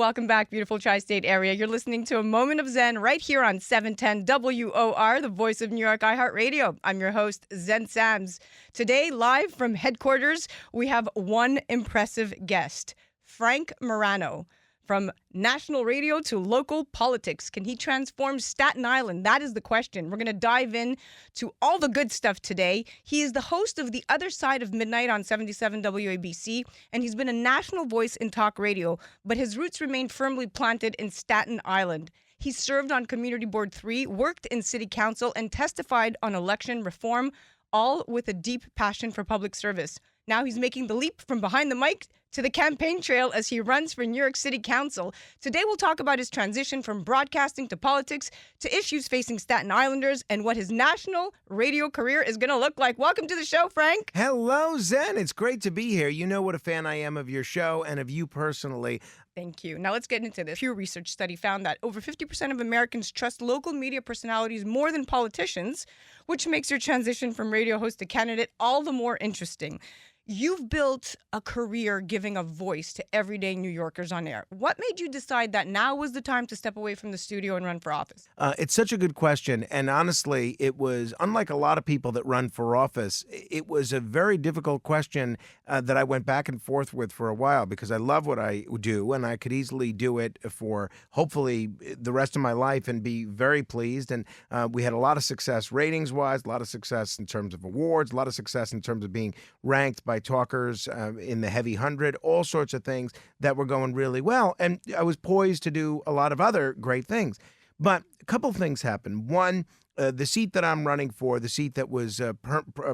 Welcome back, beautiful tri-state area. You're listening to A Moment of Zen right here on 710 WOR, the voice of New York, iHeartRadio. I'm your host, Zen Sams. Today, live from headquarters, we have one impressive guest, Frank Morano. From national radio to local politics, can he transform Staten Island? That is the question. We're going to dive in to all the good stuff today. He is the host of The Other Side of Midnight on 77 WABC, and he's been a national voice in talk radio, but his roots remain firmly planted in Staten Island. He served on Community Board 3, worked in City Council, and testified on election reform, all with a deep passion for public service. Now he's making the leap from behind the mic to the campaign trail as he runs for New York City Council. Today we'll talk about his transition from broadcasting to politics to issues facing Staten Islanders and what his national radio career is going to look like. Welcome to the show, Frank. Hello, Zen. It's great to be here. You know what a fan I am of your show and of you personally. Thank you. Now let's get into this. Pew Research study found that over 50% of Americans trust local media personalities more than politicians, which makes your transition from radio host to candidate all the more interesting. You've built a career giving a voice to everyday New Yorkers on air. What made you decide that now was the time to step away from the studio and run for office? It's such a good question. And honestly, it was, unlike a lot of people that run for office, it was a very difficult question that I went back and forth with for a while because I love what I do and I could easily do it for hopefully the rest of my life and be very pleased. And we had a lot of success ratings-wise, a lot of success in terms of awards, a lot of success in terms of being ranked by talkers in the heavy 100, all sorts of things that were going really well. And I was poised to do a lot of other great things. But a couple of things happened. One, the seat that I'm running for, the seat that was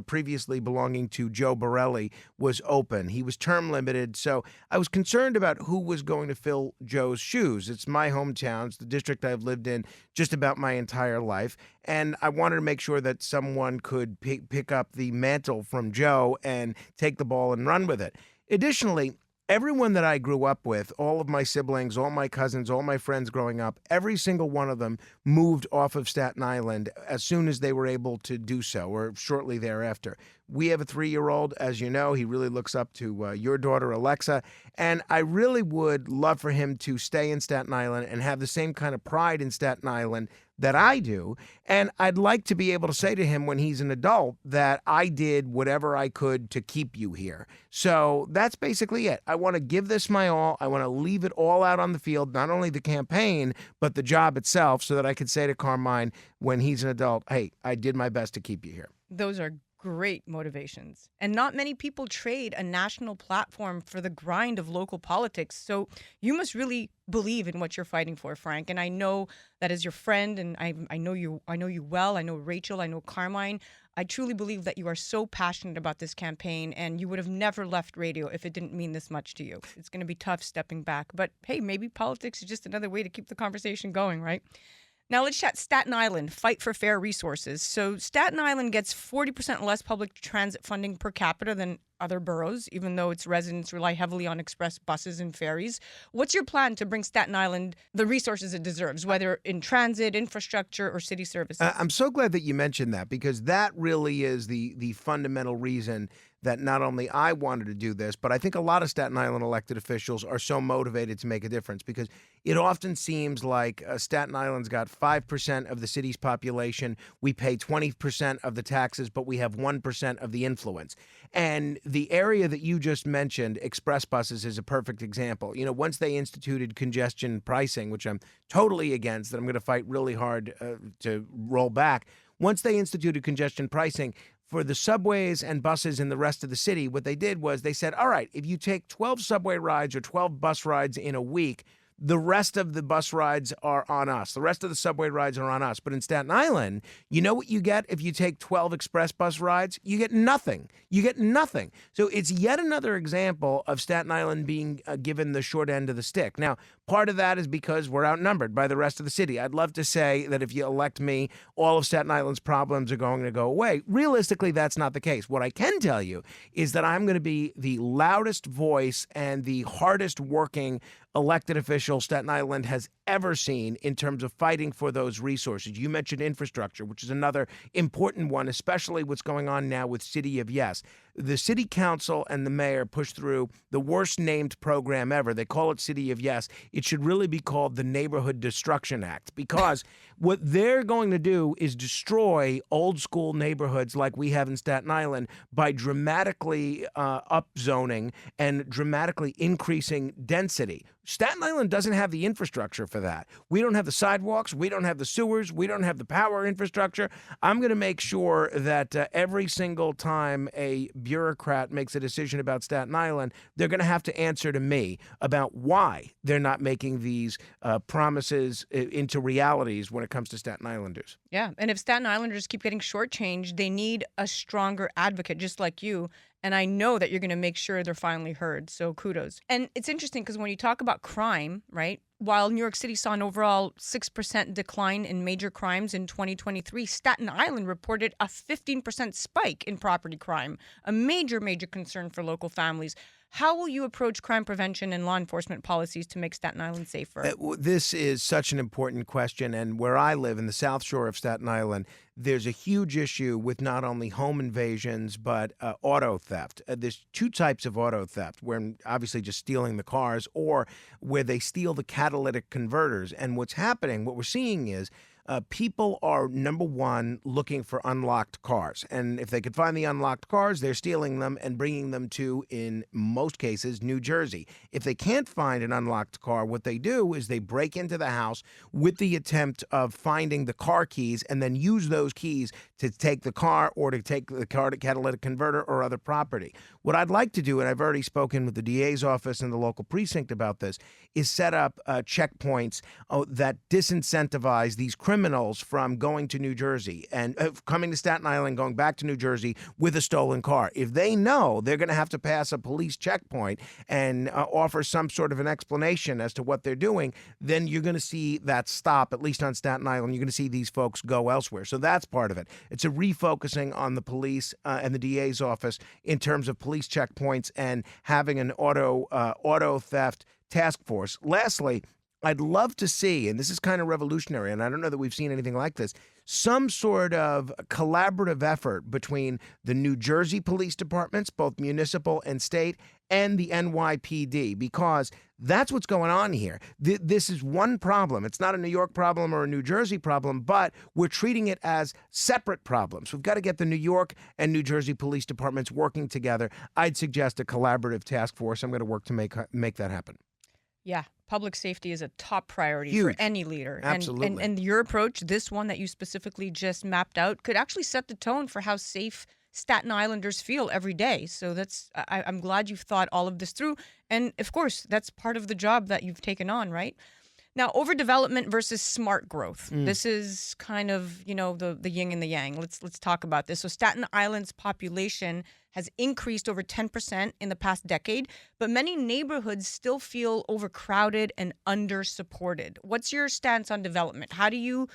previously belonging to Joe Borelli, was open. He was term limited, so I was concerned about who was going to fill Joe's shoes. It's my hometown. It's the district I've lived in just about my entire life, and I wanted to make sure that someone could pick up the mantle from Joe and take the ball and run with it. Additionally, everyone that I grew up with, all of my siblings, all my cousins, all my friends growing up, every single one of them moved off of Staten Island as soon as they were able to do so, or shortly thereafter. We have a 3-year-old, as you know. He really looks up to your daughter, Alexa, and I really would love for him to stay in Staten Island and have the same kind of pride in Staten Island that I do. And I'd like to be able to say to him when he's an adult that I did whatever I could to keep you here. So that's basically it. I want to give this my all. I want to leave it all out on the field, not only the campaign, but the job itself, so that I could say to Carmine when he's an adult, hey, I did my best to keep you here. Those are great motivations. And not many people trade a national platform for the grind of local politics. So you must really believe in what you're fighting for, Frank. And I know that as your friend, and I know you well. I know Rachel, I know Carmine. I truly believe that you are so passionate about this campaign, and you would have never left radio if it didn't mean this much to you. It's going to be tough stepping back. But hey, maybe politics is just another way to keep the conversation going, right? Now let's chat Staten Island, fight for fair resources. So Staten Island gets 40% less public transit funding per capita than other boroughs, even though its residents rely heavily on express buses and ferries. What's your plan to bring Staten Island the resources it deserves, whether in transit, infrastructure, or city services? I'm so glad that you mentioned that, because that really is the fundamental reason that not only I wanted to do this, but I think a lot of Staten Island elected officials are so motivated to make a difference, because it often seems like Staten Island's got 5% of the city's population. We pay 20% of the taxes, but we have 1% of the influence. And the area that you just mentioned, express buses, is a perfect example. You know, once they instituted congestion pricing, which I'm totally against, that I'm going to fight really hard to roll back. Once they instituted congestion pricing, for the subways and buses in the rest of the city, what they did was they said, all right, if you take 12 subway rides or 12 bus rides in a week, the rest of the bus rides are on us. The rest of the subway rides are on us. But in Staten Island, you know what you get if you take 12 express bus rides? You get nothing. You get nothing. So it's yet another example of Staten Island being given the short end of the stick. Now, part of that is because we're outnumbered by the rest of the city. I'd love to say that if you elect me, all of Staten Island's problems are going to go away. Realistically, that's not the case. What I can tell you is that I'm going to be the loudest voice and the hardest working elected official Staten Island has ever seen in terms of fighting for those resources. You mentioned infrastructure, which is another important one, especially what's going on now with City of Yes. the city council and the mayor pushed through the worst named program ever. They call it City of Yes. It should really be called the Neighborhood Destruction Act, because what they're going to do is destroy old school neighborhoods like we have in Staten Island by dramatically upzoning and dramatically increasing density. Staten Island doesn't have the infrastructure for that. We don't have the sidewalks. We don't have the sewers. We don't have the power infrastructure. I'm going to make sure that every single time a bureaucrat makes a decision about Staten Island, they're going to have to answer to me about why they're not making these promises into realities when it comes to Staten Islanders. Yeah, and if Staten Islanders keep getting shortchanged, they need a stronger advocate just like you. And I know that you're going to make sure they're finally heard. So kudos. And it's interesting because when you talk about crime, right, while New York City saw an overall 6% decline in major crimes in 2023, Staten Island reported a 15% spike in property crime, a major, major concern for local families. How will you approach crime prevention and law enforcement policies to make Staten Island safer? This is such an important question. And where I live in the South Shore of Staten Island, there's a huge issue with not only home invasions, but auto theft. There's two types of auto theft, where obviously just stealing the cars, or where they steal the catalytic converters. And what's happening, what we're seeing is people are, number one, looking for unlocked cars. And if they could find the unlocked cars, they're stealing them and bringing them to, in most cases, New Jersey. If they can't find an unlocked car, what they do is they break into the house with the attempt of finding the car keys and then use those keys to take the car or to take the car to catalytic converter or other property. What I'd like to do, and I've already spoken with the DA's office and the local precinct about this, is set up checkpoints that disincentivize these criminals from going to New Jersey and coming to Staten Island, going back to New Jersey with a stolen car. If they know they're going to have to pass a police checkpoint and offer some sort of an explanation as to what they're doing, then you're going to see that stop, at least on Staten Island. You're going to see these folks go elsewhere. So that's part of it. It's a refocusing on the police and the DA's office in terms of police checkpoints and having an auto theft task force. Lastly, I'd love to see, and this is kind of revolutionary, and I don't know that we've seen anything like this, some sort of collaborative effort between the New Jersey police departments, both municipal and state, and the NYPD, because that's what's going on here. This is one problem. It's not a New York problem or a New Jersey problem, but we're treating it as separate problems. We've got to get the New York and New Jersey police departments working together. I'd suggest a collaborative task force. I'm going to work to make that happen. Yeah, public safety is a top priority Huge. for any leader. Absolutely. And your approach, this one that you specifically just mapped out, could actually set the tone for how safe Staten Islanders feel every day. So I'm glad you've thought all of this through. And of course, that's part of the job that you've taken on, right? Now, overdevelopment versus smart growth. This is kind of, the yin and the yang. Let's talk about this. So Staten Island's population has increased over 10% in the past decade, but many neighborhoods still feel overcrowded and under-supported. What's your stance on development? How do you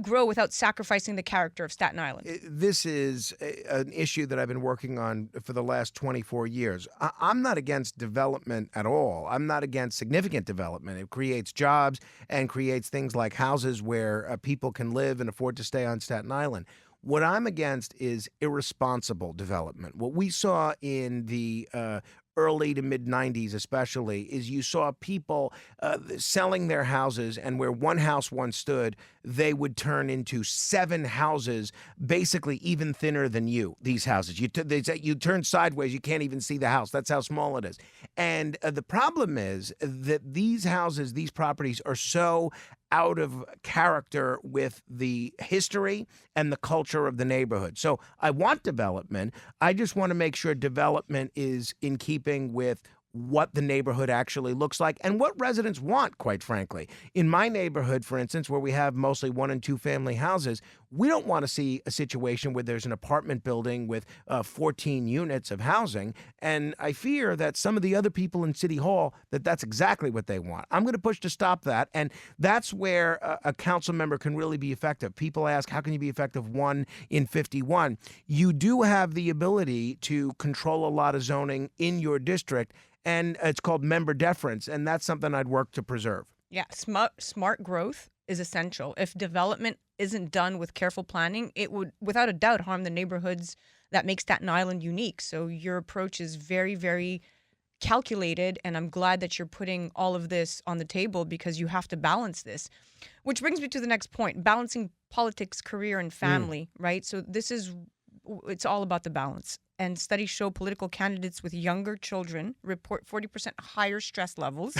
grow without sacrificing the character of Staten Island? This is an issue that I've been working on for the last 24 years. I'm not against development at all. I'm not against significant development. It creates jobs and creates things like houses where people can live and afford to stay on Staten Island. What I'm against is irresponsible development. What we saw in the early to mid 90s especially is you saw people selling their houses, and where one house once stood, they would turn into 7 houses, basically even thinner than you, these houses. You turn sideways, you can't even see the house. That's how small it is. And the problem is that these houses, these properties are so out of character with the history and the culture of the neighborhood. So I want development. I just want to make sure development is in keeping with what the neighborhood actually looks like and what residents want, quite frankly. In my neighborhood, for instance, where we have mostly 1- and 2-family houses, we don't want to see a situation where there's an apartment building with 14 units of housing. And I fear that some of the other people in City Hall, that's exactly what they want. I'm going to push to stop that. And that's where a council member can really be effective. People ask, how can you be effective 1 in 51? You do have the ability to control a lot of zoning in your district, and it's called member deference, and that's something I'd work to preserve. Yeah, smart growth is essential. If development isn't done with careful planning, it would, without a doubt, harm the neighborhoods that make Staten Island unique. So your approach is very, very calculated, and I'm glad that you're putting all of this on the table because you have to balance this. Which brings me to the next point, balancing politics, career, and family, right? So it's all about the balance. And studies show political candidates with younger children report 40% higher stress levels.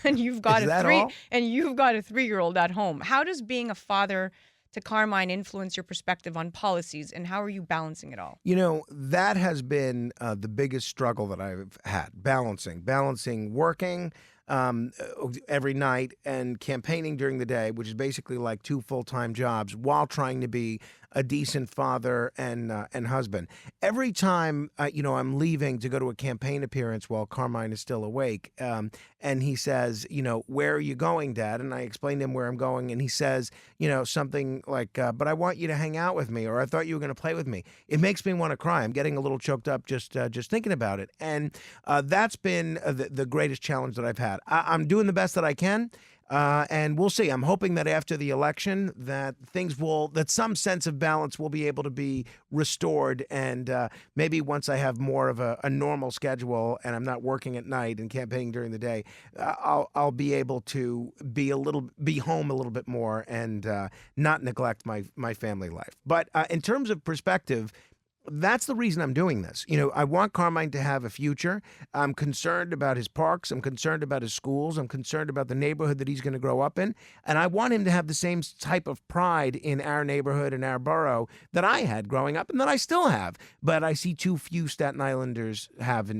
And you've got Is that all? and you've got a 3-year-old at home. How does being a father to Carmine influence your perspective on policies, and how are you balancing it all? That has been the biggest struggle that I've had, balancing working every night and campaigning during the day, which is basically like 2 full-time jobs, while trying to be a decent father and husband. Every time I'm leaving to go to a campaign appearance while Carmine is still awake, and he says, "Where are you going, Dad?" And I explain to him where I'm going, and he says, something like, "But I want you to hang out with me," or "I thought you were going to play with me." It makes me want to cry. I'm getting a little choked up just thinking about it, and that's been the greatest challenge that I've had. I'm doing the best that I can. And we'll see. I'm hoping that after the election that some sense of balance will be able to be restored. And maybe once I have more of a normal schedule and I'm not working at night and campaigning during the day, I'll be able to be home a little bit more and not neglect my family life. But in terms of perspective, that's the reason I'm doing this. I want Carmine to have a future. I'm concerned about his parks. I'm concerned about his schools. I'm concerned about the neighborhood that he's going to grow up in. And I want him to have the same type of pride in our neighborhood and our borough that I had growing up and that I still have. But I see too few Staten Islanders have.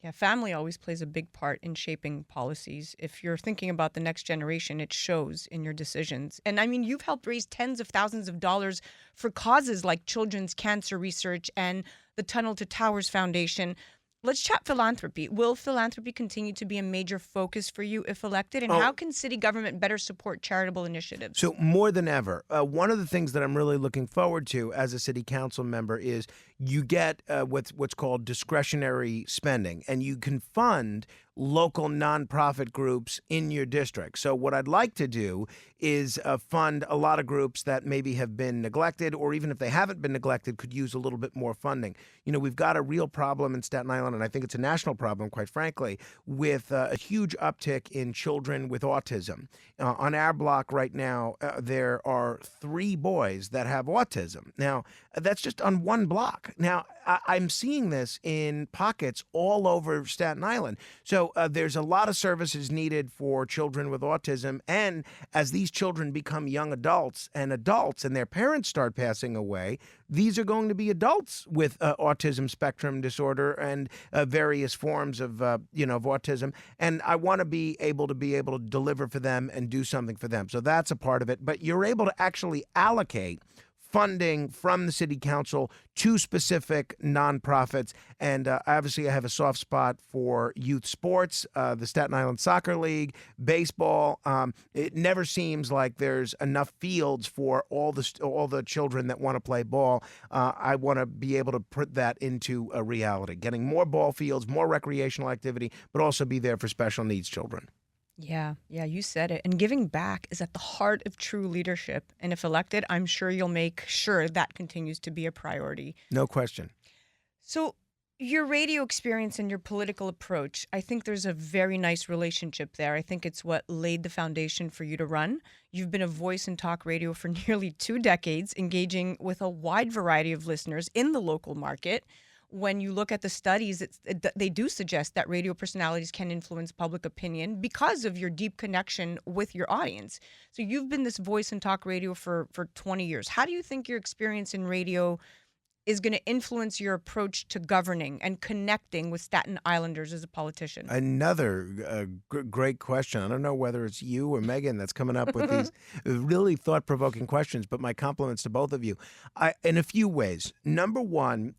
Yeah, family always plays a big part in shaping policies. If you're thinking about the next generation, it shows in your decisions. And I mean, you've helped raise tens of thousands of dollars for causes like children's cancer research and the Tunnel to Towers Foundation. Let's chat philanthropy. Will philanthropy continue to be a major focus for you if elected? And how can city government better support charitable initiatives? So more than ever, one of the things that I'm really looking forward to as a city council member is you get what's called discretionary spending, and you can fund local nonprofit groups in your district. So what I'd like to do is fund a lot of groups that maybe have been neglected, or even if they haven't been neglected, could use a little bit more funding. We've got a real problem in Staten Island, and I think it's a national problem, quite frankly, with a huge uptick in children with autism. On our block right now, there are 3 boys that have autism. Now, that's just on one block. Now, I'm seeing this in pockets all over Staten Island. So there's a lot of services needed for children with autism. And as these children become young adults and their parents start passing away, these are going to be adults with autism spectrum disorder and various forms of autism. And I want to be able to deliver for them and do something for them. So that's a part of it. But you're able to actually allocate funding from the city council to specific nonprofits. And obviously I have a soft spot for youth sports, the Staten Island Soccer League, baseball. It never seems like there's enough fields for all the children that want to play ball. I want to be able to put that into a reality, getting more ball fields, more recreational activity, but also be there for special needs children. Yeah, you said it. And giving back is at the heart of true leadership. And if elected, I'm sure you'll make sure that continues to be a priority. No question. So your radio experience and your political approach, I think there's a very nice relationship there. I think it's what laid the foundation for you to run. You've been a voice in talk radio for nearly 2 decades, engaging with a wide variety of listeners in the local market. When you look at the studies, they do suggest that radio personalities can influence public opinion because of your deep connection with your audience. So you've been this voice in talk radio for 20 years. How do you think your experience in radio is going to influence your approach to governing and connecting with Staten Islanders as a politician? Another great question. I don't know whether it's you or Megan that's coming up with these really thought-provoking questions, but my compliments to both of you. In a few ways. Number one,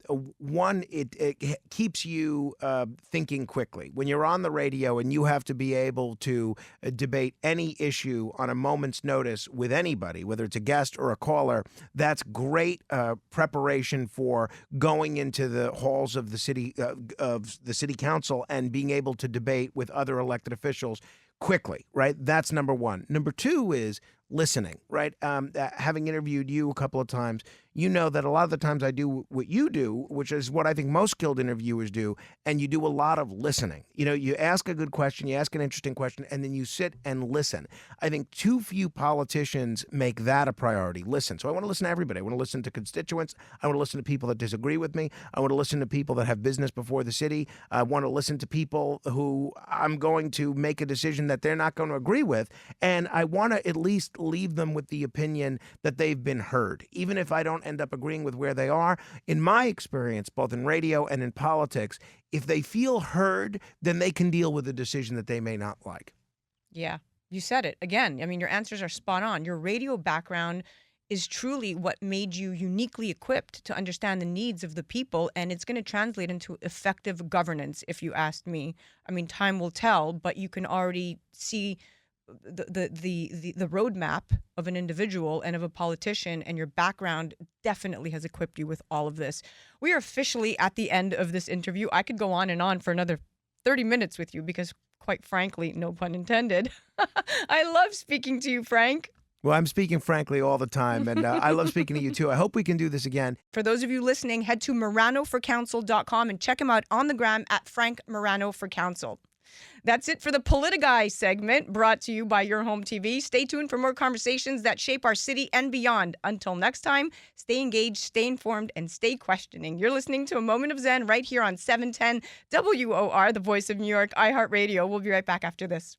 it keeps you thinking quickly. When you're on the radio and you have to be able to debate any issue on a moment's notice with anybody, whether it's a guest or a caller, that's great preparation for going into the halls of the city council and being able to debate with other elected officials quickly, right? That's number one. Number two is listening, right? Having interviewed you a couple of times, you know that a lot of the times I do what you do, which is what I think most skilled interviewers do, and you do a lot of listening. You ask a good question, you ask an interesting question, and then you sit and listen. I think too few politicians make that a priority. Listen. So I want to listen to everybody. I want to listen to constituents. I want to listen to people that disagree with me. I want to listen to people that have business before the city. I want to listen to people who I'm going to make a decision that they're not going to agree with. And I want to at least leave them with the opinion that they've been heard, even if I don't end up agreeing with where they are. In my experience, both in radio and in politics, if they feel heard, then they can deal with a decision that they may not like. Yeah, you said it. Again, I mean, your answers are spot on. Your radio background is truly what made you uniquely equipped to understand the needs of the people, and it's going to translate into effective governance, if you asked me. I mean, time will tell, but you can already see the roadmap of an individual and of a politician, and your background definitely has equipped you with all of this. We are officially at the end of this interview. I could go on and on for another 30 minutes with you because, quite frankly, no pun intended, I love speaking to you, Frank. Well, I'm speaking frankly all the time, and I love speaking to you too. I hope we can do this again. For those of you listening, head to moranoforcouncil.com and check him out on the gram at Frank Morano for Council. That's it for the PoliticGuy segment, brought to you by Your Home TV. Stay tuned for more conversations that shape our city and beyond. Until next time, stay engaged, stay informed, and stay questioning. You're listening to A Moment of Zen right here on 710 WOR, the voice of New York, iHeartRadio. We'll be right back after this.